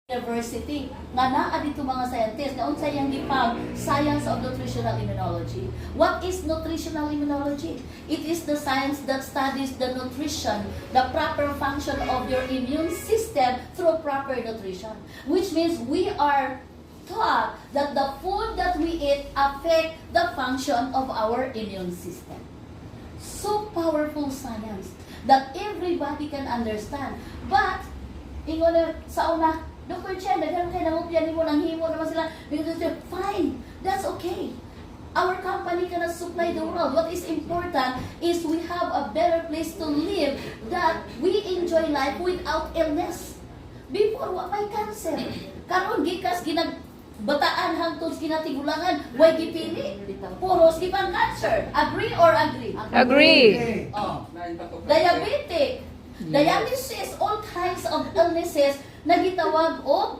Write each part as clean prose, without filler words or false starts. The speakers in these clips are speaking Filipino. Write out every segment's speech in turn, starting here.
University nga naa dito mga scientists nga unsay yang gipag science of nutritional immunology. What is nutritional immunology? It is the science that studies the nutrition, the proper function of your immune system through proper nutrition, which means we are taught that the food that we eat affect the function of our immune system. So powerful science that everybody can understand. But ingon na sa una, Dr. Chen, nagkaroon kayo ng upyan mo, nang himo naman sila. Fine, that's okay. Our company cannot supply the world. What is important is we have a better place to live, that we enjoy life without illness. Before, may cancer. Karon gikas bataan hangtod kinatigulangan, way gipili. Puros gipang cancer. Agree or agree? Agree. Oh. Diabetic, dialysis, all kinds of illnesses na gitawag og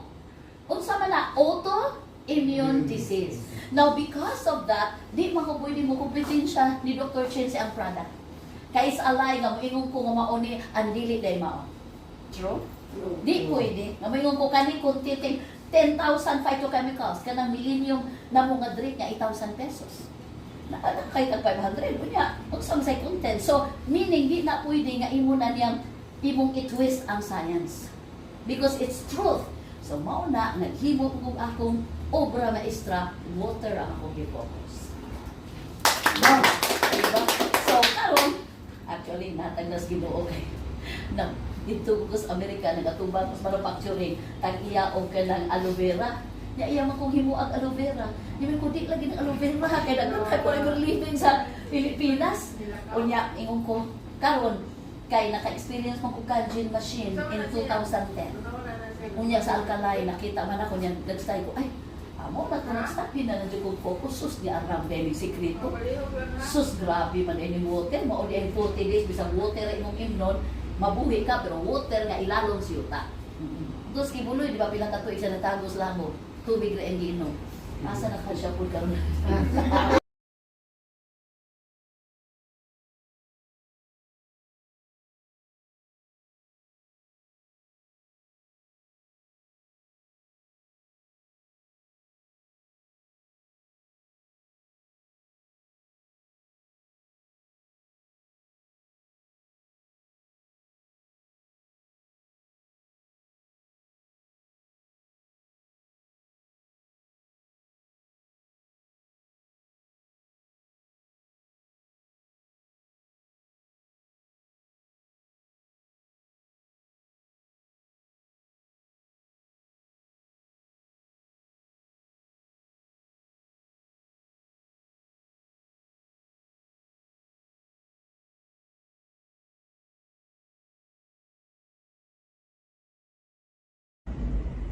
unsa man na autoimmune disease. Now because of that, di pwede mo kompetensya ni Dr. Chen ang product. Kay is alay nga moingon ko nga mao ni ang dili day mao. True? Di pwede. Nga moingon ko kani kung titing 10,000 phytochemicals kanang millennium na mga drink nga 8,000 pesos. Kay tag 500 unya unsa say content. So meaning di na pwede nga imo na niyang imong i-twist ang science. Because it's truth. So, mauna, naghimo ko akong obra maestra, water ang akong i-focus. No? Diba? So, karon actually, natagnas ginoo kay na dito ko sa Amerika, nagatubang ko sa manufacturing, tag-iya o ka ng aloe vera. Iya man kong himo ang aloe vera. Di ko di lagi ng aloe vera, kaya nagkakay ko lang living sa Pilipinas. Unya, ingon ko, karon kay naka-experience mo ko Kajin machine in 2010. Unya sa Alcalay, nakita man ako niyan, nag-stay ko, ay, amo na ko nag-stop, hinanadyo kong focus, sus, di aram, dahil sikrito. Sus, grabe man ini water, mauli ay 40 days, bisang water ay imong imnon, mabuhi ka, pero water nga ilalong siyuta. Tapos kibuloy, di ba pilang katuig siya natagos lang mo, tubig na hindi inom. Asa na ka siya po karon na.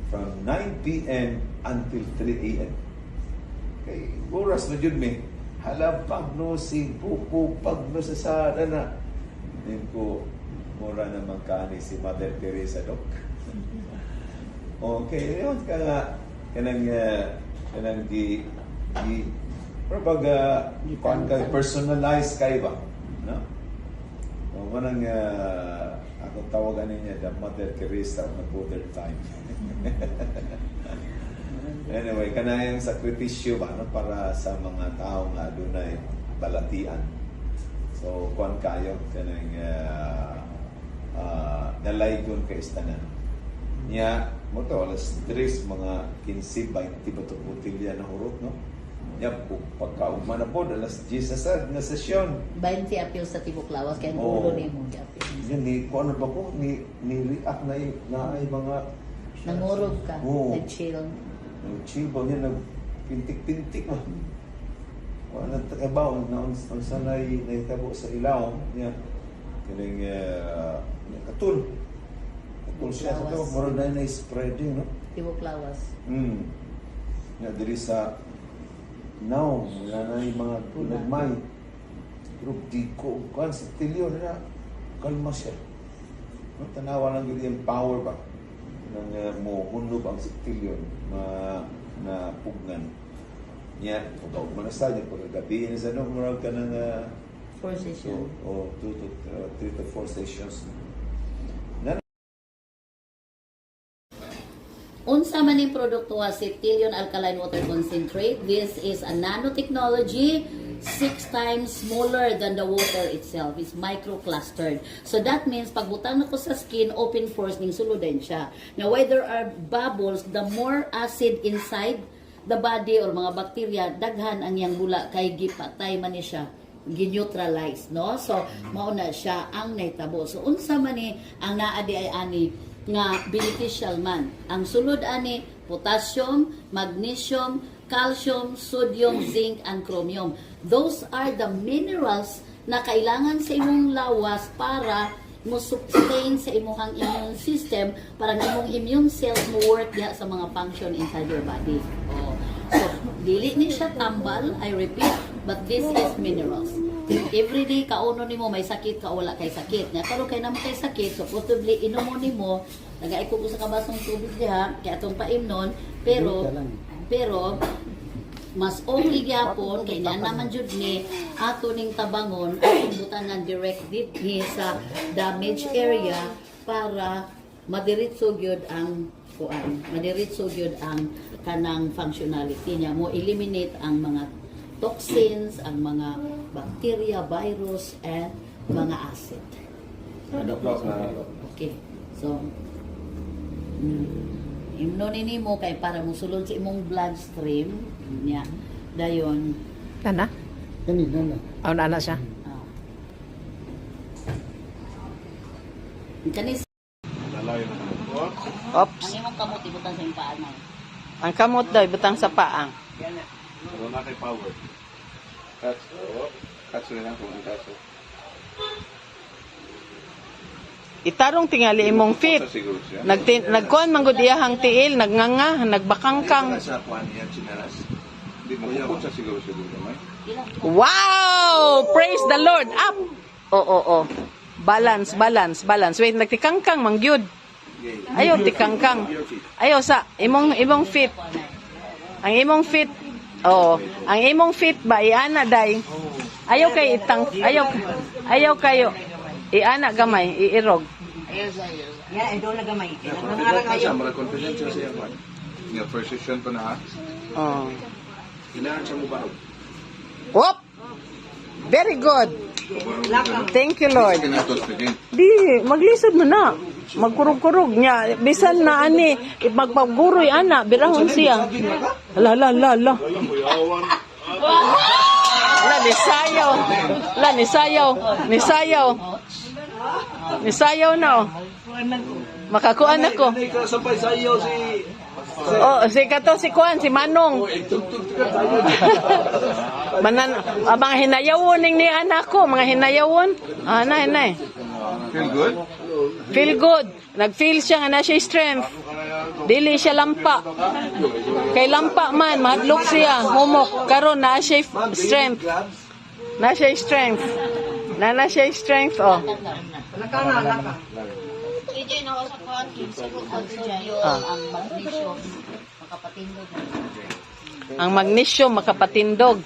From 9 p.m. until 3 a.m. Kay oras na jud mi. Halapag no si Pupo pag no sa sada na. Din ko mura na magkani si Mother Teresa dok. Okay, yun ka nga kanang di pag personalize kay ba, no? O manang akong tawagan niya the Mother Teresa of modern time. Anyway, kanayang sakripisyo ba no, para sa mga tao nga dunay balatian. So kuan kayo kanang nalaygon kay istanan. Nya mo to alas 3 mga 15 20 batok botilya na hurot no. Nya pagkaugma na po alas 10 sa nga sesyon. 20 apil sa Tibok Lawas kay ulo ni mo apil. Yan ni kuan ba ko ni react na ay mga nangurog ka, nag-chill. Nag-chill ba niya, nagpintik-pintik ba? Kung anong takabaw, na sanay naitabo sa ilaw niya, kining katul. Katul siya sa ito, mara na spreading, no? Tibok Lawas. Nga, diri sa now, wala na yung mga nagmay. Pero di ko, kung sa tilyo na, kalma siya. No, tanawa lang yung power ba? Nang mo hunob ang siktilyon na pugnan niya pag manasa niya pag gabi na sa nung murag ka ng 4 sessions o 3 to 4 sessions unsa man ning produkto nga Septilion Alkaline Water Concentrate. This is a nanotechnology, 6 times smaller than the water itself. It's microclustered. So that means pag butang nako sa skin, open pores ning suludan siya. Now why there are bubbles, the more acid inside the body or mga bacteria, daghan ang yang bula kay gipatay man ni siya, gineutralize, no? So mao na siya ang naitabo. So unsa man ni ang naadi ay ani nga beneficial man. Ang sulod ani potassium, magnesium, calcium, sodium, zinc, and chromium. Those are the minerals na kailangan sa imong lawas para mo sustain sa imong immune system, para ang imong immune cells mo work diha sa mga function inside your body. Oh. So, dili ni siya tambal, I repeat, but this is minerals. Everyday kauno nimo may sakit ka o wala kay sakit. Nya pero kay naman kay sakit, so possibly inomon nimo, nagaiko ko sa kabasong tubig diha kay atong paimnon, pero mas okay gyapon kay na naman jud ni ato ning tabangon atong butanan direct dinhi sa damaged area para madiretso gyud ang kuan, madiretso gyud ang kanang functionality niya, mo eliminate ang mga toxins, ang mga bacteria, virus, and mga acid. Okay. So, imno nimo kay para musulod sa imong bloodstream niya. Dayon. Nana? Kanina na. Oh, nana siya. Kanis Oops. ang imong kamot ibutan sa imong paan. Ang kamot daw, ibutang sa paang. Pero na kay power. Catch rin lang kung ang kaso. Itarong tingali imong fit. Siguro siya. Nagkuhan man gud iyahang tiil, nagnanga, nagbakangkang. Sa kuan niya, chinalas. Hindi mo kung sa siguro siya dito, may. Wow! Praise the Lord! Up! Oo. Balance. Wait, nagtikangkang mangyud. Ayaw tikangkang. Ayaw sa imong fit. Ang imong fit. Oh, ang imong fit ba iana day. Ayaw kay itang ayaw kayo. Iana gamay, iirog. Ya, ito na gamay. Siya, mara confident siya siya. Nga first session pa na ha. Oh. Kailangan siya mo barog. Whoop! Very good. Thank you, Lord. Kinatos na din. Di, maglisod mo na. Magkurog-kurog niya. Bisan na ani, magpaguroy ana, birahon siya. La. La, nisayaw na oh. Makakuan ako. Sampay sa iyo si... Oh, si Kato, si Kuan, si Manong. Mga hinayawon ni anak ko, mga hinayawon. Nay. Feel good? Feel good. Nag-feel siya nga na siya strength. Dili siya lampa. Kay lampa man, mahadlok siya. Humok. Karon na siya strength. Na siya strength. Na siya strength, oh. KJ na sa kuan siguro ang magnesium makapatindog. Ang magnesium makapatindog.